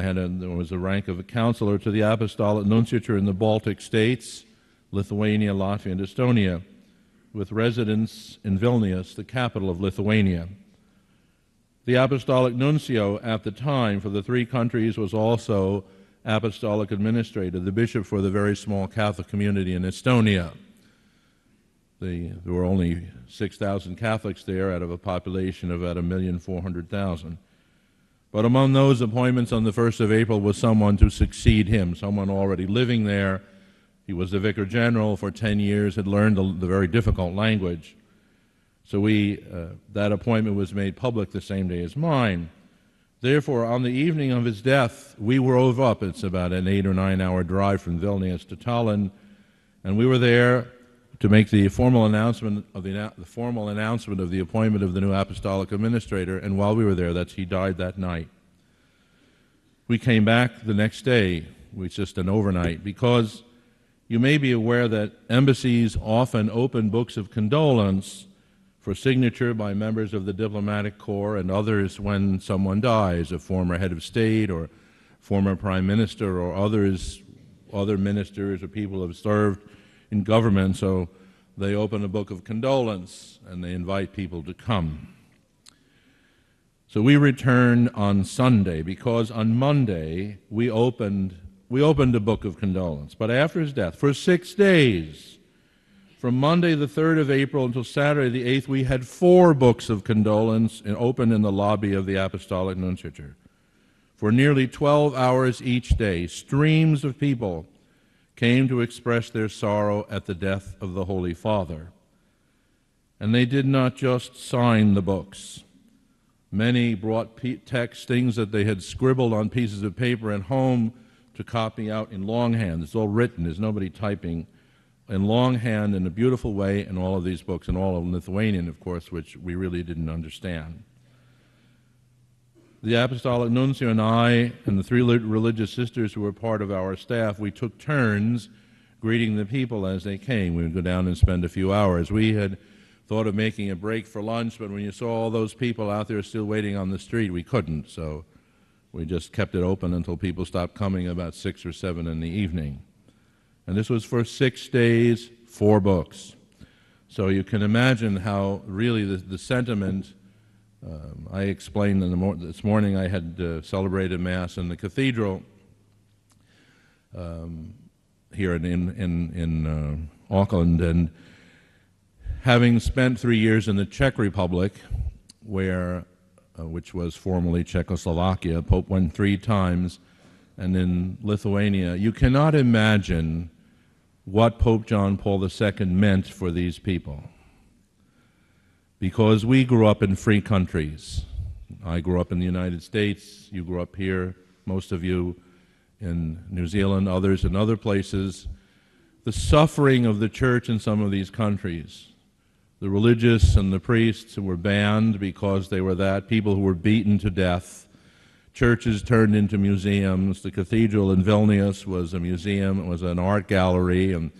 there was a rank of a counselor to the Apostolic Nunciature in the Baltic states, Lithuania, Latvia, and Estonia, with residence in Vilnius, the capital of Lithuania. The Apostolic Nuncio at the time for the three countries was also Apostolic Administrator, the bishop for the very small Catholic community in Estonia. There were only 6,000 Catholics there out of a population of about 1,400,000. But among those appointments on the 1st of April was someone to succeed him, someone already living there. He was the Vicar General for 10 years, had learned the very difficult language. So that appointment was made public the same day as mine. Therefore, on the evening of his death, we drove up. It's about an 8 or 9 hour drive from Vilnius to Tallinn, and we were there to make the formal announcement of the appointment of the new apostolic administrator. And while we were there, he died that night. We came back the next day. It was just an overnight, because you may be aware that embassies often open books of condolence for signature by members of the diplomatic corps and others when someone dies, a former head of state or former prime minister or other ministers or people who have served in government. So they open a book of condolence and they invite people to come. So we returned on Sunday, because on Monday we opened a book of condolence. But after his death, for 6 days, from Monday the 3rd of April until Saturday the 8th, we had 4 books of condolence open in the lobby of the Apostolic Nunciature. For nearly 12 hours each day, streams of people came to express their sorrow at the death of the Holy Father. And they did not just sign the books. Many brought text, things that they had scribbled on pieces of paper at home, to copy out in longhand. It's all written. There's nobody typing. In longhand, in a beautiful way, in all of these books, and all of Lithuanian, of course, which we really didn't understand. The Apostolic Nuncio and I and the 3 religious sisters who were part of our staff, we took turns greeting the people as they came. We would go down and spend a few hours. We had thought of making a break for lunch, but when you saw all those people out there still waiting on the street, we couldn't. So we just kept it open until people stopped coming about 6 or 7 in the evening. And this was for 6 days, 4 books. So you can imagine how really the sentiment, I explained this morning I had celebrated Mass in the cathedral here in Auckland, and having spent 3 years in the Czech Republic, which was formerly Czechoslovakia, Pope went 3 times, and in Lithuania, you cannot imagine what Pope John Paul II meant for these people. Because we grew up in free countries. I grew up in the United States, you grew up here, most of you in New Zealand, others in other places. The suffering of the church in some of these countries, the religious and the priests who were banned because they were that, people who were beaten to death, churches turned into museums. The cathedral in Vilnius was a museum, it was an art gallery, and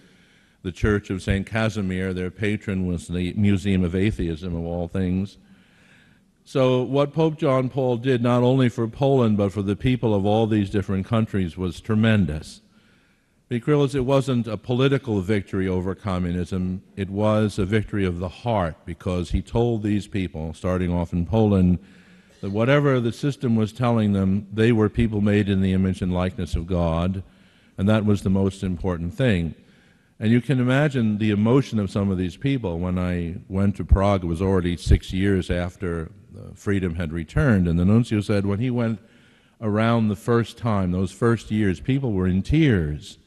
the Church of St. Casimir, their patron, was the Museum of Atheism, of all things. So what Pope John Paul did, not only for Poland, but for the people of all these different countries, was tremendous. Because it wasn't a political victory over communism, it was a victory of the heart, because he told these people, starting off in Poland, that whatever the system was telling them, they were people made in the image and likeness of God, and that was the most important thing. And you can imagine the emotion of some of these people. When I went to Prague, it was already 6 years after freedom had returned, and the nuncio said when he went around the first time, those first years, people were in tears,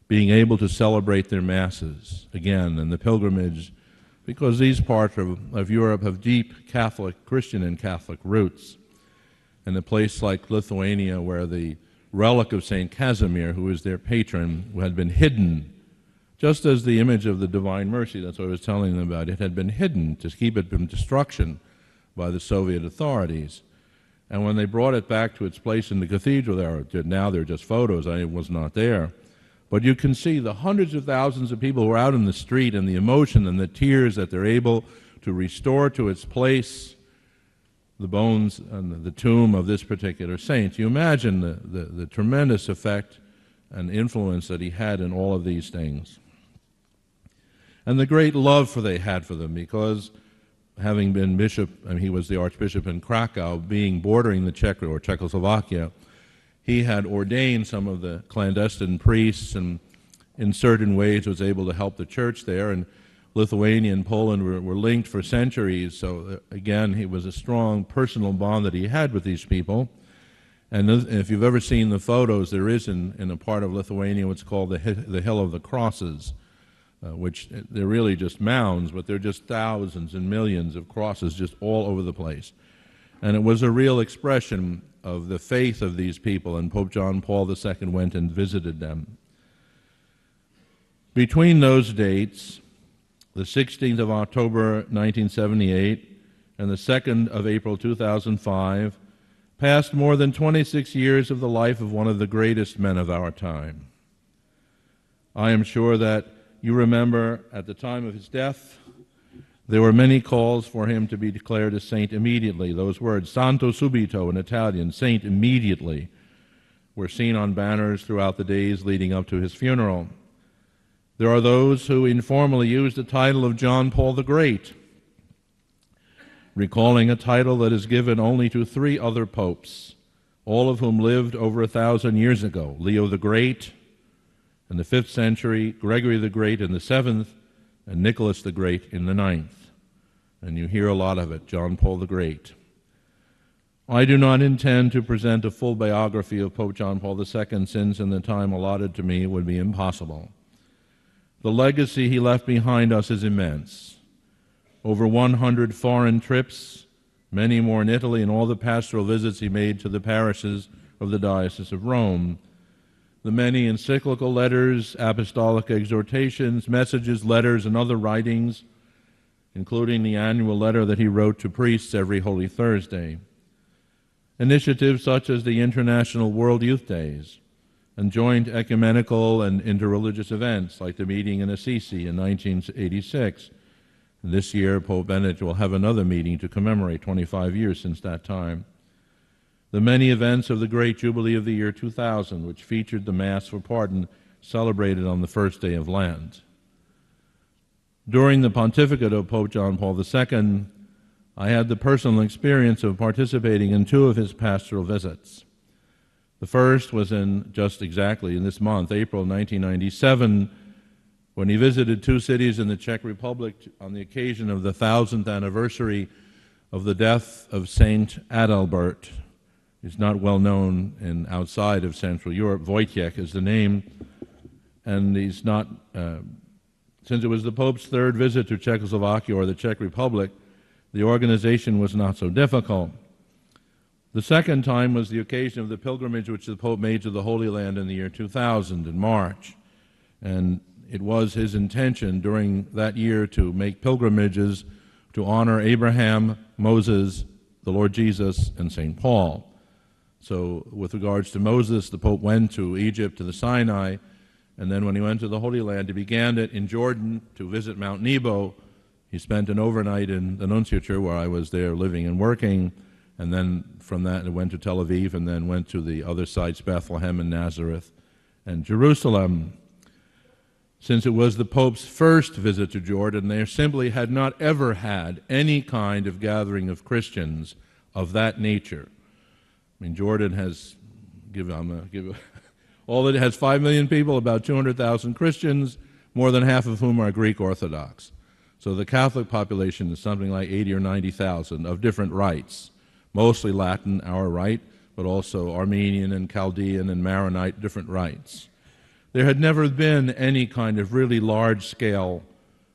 being able to celebrate their masses again, and the pilgrimage, because these parts of Europe have deep Catholic, Christian and Catholic roots. And a place like Lithuania, where the relic of St. Casimir, who is their patron, had been hidden, just as the image of the Divine Mercy, that's what I was telling them about, it had been hidden to keep it from destruction by the Soviet authorities. And when they brought it back to its place in the cathedral, now they're just photos, I was not there. But you can see the hundreds of thousands of people who are out in the street, and the emotion and the tears that they're able to restore to its place. the bones and the tomb of this particular saint. You imagine the tremendous effect and influence that he had in all of these things. And the great love they had for them, because having been bishop, he was the archbishop in Krakow, being bordering the Czech or Czechoslovakia, he had ordained some of the clandestine priests and in certain ways was able to help the church there. And Lithuania and Poland were linked for centuries, so again, he was a strong personal bond that he had with these people. And if you've ever seen the photos, there is in a part of Lithuania what's called the Hill of the Crosses, which they're really just mounds, but they're just thousands and millions of crosses just all over the place. And it was a real expression of the faith of these people, and Pope John Paul II went and visited them. Between those dates, the 16th of October 1978 and the 2nd of April 2005, passed more than 26 years of the life of one of the greatest men of our time. I am sure that you remember at the time of his death, there were many calls for him to be declared a saint immediately. Those words, Santo subito in Italian, saint immediately, were seen on banners throughout the days leading up to his funeral. There are those who informally use the title of John Paul the Great, recalling a title that is given only to 3 other popes, all of whom lived over 1,000 years ago: Leo the Great in the 5th century, Gregory the Great in the 7th, and Nicholas the Great in the 9th. And you hear a lot of it, John Paul the Great. I do not intend to present a full biography of Pope John Paul II, since in the time allotted to me it would be impossible. The legacy he left behind us is immense. Over 100 foreign trips, many more in Italy, and all the pastoral visits he made to the parishes of the Diocese of Rome. The many encyclical letters, apostolic exhortations, messages, letters, and other writings, including the annual letter that he wrote to priests every Holy Thursday. Initiatives such as the International World Youth Days, and joint ecumenical and interreligious events like the meeting in Assisi in 1986. This year, Pope Benedict will have another meeting to commemorate 25 years since that time. The many events of the great Jubilee of the year 2000, which featured the Mass for Pardon celebrated on the first day of Lent. During the pontificate of Pope John Paul II, I had the personal experience of participating in 2 of his pastoral visits. The first was just exactly in this month, April 1997, when he visited 2 cities in the Czech Republic on the occasion of the 1000th anniversary of the death of Saint Adalbert. He's not well known outside of Central Europe. Wojciech is the name, and he's not, since it was the Pope's 3rd visit to Czechoslovakia or the Czech Republic, the organization was not so difficult. The second time was the occasion of the pilgrimage which the Pope made to the Holy Land in the year 2000 in March. And it was his intention during that year to make pilgrimages to honor Abraham, Moses, the Lord Jesus, and St. Paul. So with regards to Moses, the Pope went to Egypt, to the Sinai, and then when he went to the Holy Land, he began it in Jordan to visit Mount Nebo. He spent an overnight in the nunciature where I was there living and working, and then from that it went to Tel Aviv, and then went to the other sites, Bethlehem and Nazareth and Jerusalem. Since it was the Pope's first visit to Jordan, they simply had not ever had any kind of gathering of Christians of that nature. I mean, Jordan has, it has 5 million people, about 200,000 Christians, more than half of whom are Greek Orthodox. So the Catholic population is something like 80 or 90,000 of different rites, mostly Latin, our rite, but also Armenian and Chaldean and Maronite, different rites. There had never been any kind of really large-scale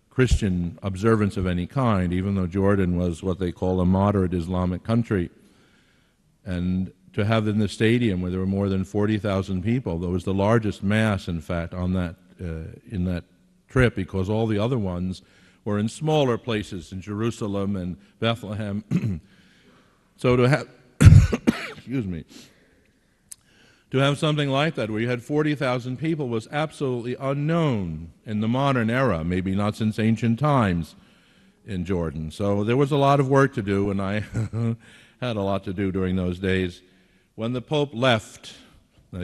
Christian observance of any kind, even though Jordan was what they call a moderate Islamic country. And to have in the stadium where there were more than 40,000 people, that was the largest mass, in fact, on that in that trip, because all the other ones were in smaller places in Jerusalem and Bethlehem. So to have, excuse me, to have something like that where you had 40,000 people was absolutely unknown in the modern era, maybe not since ancient times in Jordan. So there was a lot of work to do, and I had a lot to do during those days. When the Pope left